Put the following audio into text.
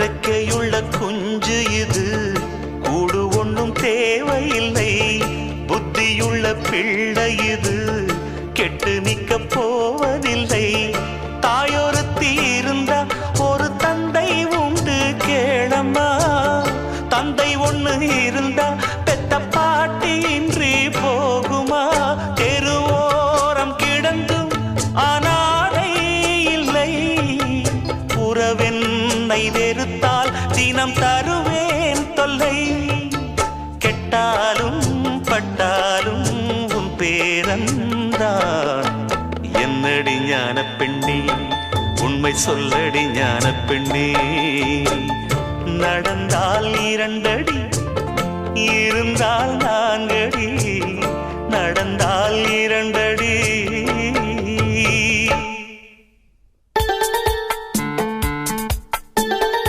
ரெக்கையுள்ள குஞ்சு இது, கூடு ஒன்றும் தேவையில்லை. புத்தியுள்ள பிள்ளை இது, கெட்டு நிக்க போவதில்லை. தாயொருத்தி இருந்தா ஒரு தந்தை உண்டு கேளம்மா. தந்தை ஒண்ணு இருந்தா பெத்த பாட்டி இன்றி போகுமா? தெருவோரம் கிடந்தும் அனாதை இல்லை. உறவென்னை வெறுத்தால் தினம் தருவேன் தொல்லை. கெட்டாலும் பட்டாலும் உன் பேரன்தான். என்னடி ஞான பெண்ணே, உண்மை சொல்லடி ஞான பெண்ணே. நடந்தால் 2 அடி, இருந்தால் 4 அடி. நடந்தால்